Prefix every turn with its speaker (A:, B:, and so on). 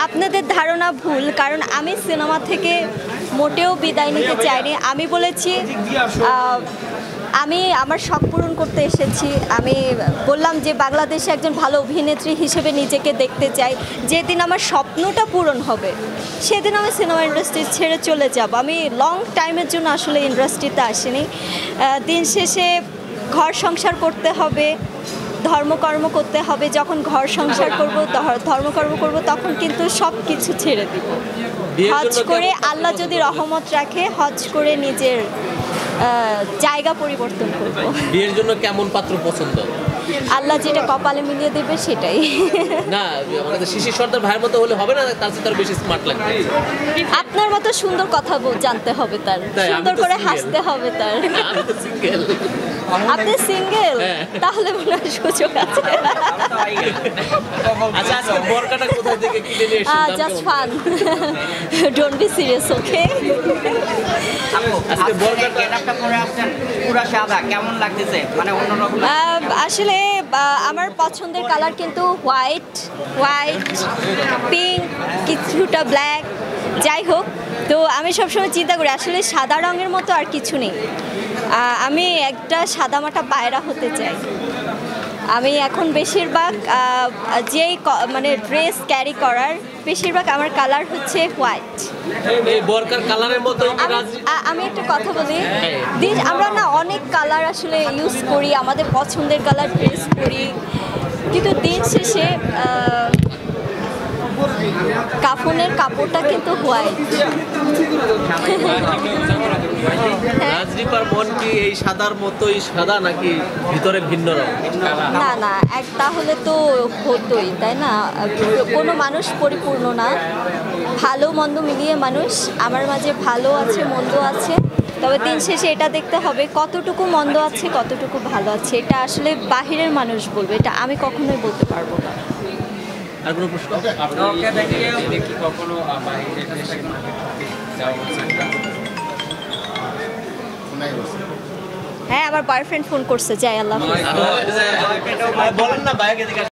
A: আপনাদের ধারণা ভুল, কারণ আমি সিনেমা থেকে মোটেও বিদায় নিতে চাইনি। আমি বলেছি আমি আমার শখ পূরণ করতে এসেছি। আমি বললাম যে বাংলাদেশে একজন ভালো অভিনেত্রী হিসেবে নিজেকে দেখতে চাই। যেদিন আমার স্বপ্নটা পূরণ হবে সেদিন আমি সিনেমা ইন্ডাস্ট্রি ছেড়ে চলে যাব। আমি লং টাইমের জন্য আসলে ইন্ডাস্ট্রিতে আসিনি। দিন শেষে ঘর সংসার করতে হবে, ধর্মকর্ম করতে হবে। যখন ঘর সংসার করব, ধর্মকর্ম করব, তখন কিন্তু সব কিছু ছেড়ে দিব। হজ করে আল্লাহ যদি রহমত রাখে, হজ করে নিজের জায়গা পরিবর্তন করব।
B: বিয়ের জন্য কেমন পাত্র পছন্দ?
A: আল্লাহ যেটা কপালে মিলিয়ে দেবে সেটাই।
B: না, আমাদের শিশির সর্দার ভাইয়ের মতো হলে হবে না, তার চেয়ে তার বেশি স্মার্ট লাগবে।
A: আপনার মতো সুন্দর কথা জানতে হবে তার, সুন্দর করে হাসতে হবে তার।
B: আমি তো সিঙ্গেল।
A: আপনি সিঙ্গেল? তাহলে মনে হয় সুযোগ আছে।
B: আচ্ছা, আজকে বরকাটা কোথা থেকে কিনে নিয়ে এসেছেন?
A: Just fun, don't be serious, okay?
B: আজকে বরকাটা
C: গেটআপটা পরে আসছেন পুরো সাদা, কেমন লাগতেছে? মানে অন্যরকম
A: আসলে আমার পছন্দের কালার কিন্তু হোয়াইট, পিঙ্ক, কিছুটা ব্ল্যাক, যাই হোক। তো আমি সবসময় চিন্তা করি আসলে সাদা রঙের মতো আর কিছু নেই। আমি একটা সাদামাটা পায়রা হতে চাই। আমি এখন বেশিরভাগ যেই মানে ড্রেস ক্যারি করার বেশিরভাগ আমার কালার হচ্ছে হোয়াইট।
B: এই বরকার কালারের মতো
A: আমি একটা কথা বলি, আমরা না অনেক কালার আসলে ইউজ করি, আমাদের পছন্দের কালার ড্রেস করি, কিন্তু দিন শেষে কাফনের কাপড়টা কিন্তু হোয়াইট।
B: রাজদীপার মন কি এই সাদার মতোই সাদা, নাকি ভিতরে ভিন্ন রং?
A: না না, তাহলে তো হতোই, তাই না? কোনো মানুষ পরিপূর্ণ না, ভালো মন্দ মিলিয়ে মানুষ। আমার মাঝে ভালো আছে, মন্দ আছে, তবে দিন শেষে এটা দেখতে হবে কতটুকু মন্দ আছে, কতটুকু ভালো আছে। এটা আসলে বাহিরের মানুষ বলবে, এটা আমি কখনোই বলতে পারবো না।
B: আর কোনো প্রশ্ন?
D: দেখি কখনো বাইরের দেশে যাওয়া
A: হ্যাঁ, আমার বয়ফ্রেন্ড ফোন করছে, যাই আল্লাহ হাফেজ।
B: বলেন না, বাইরে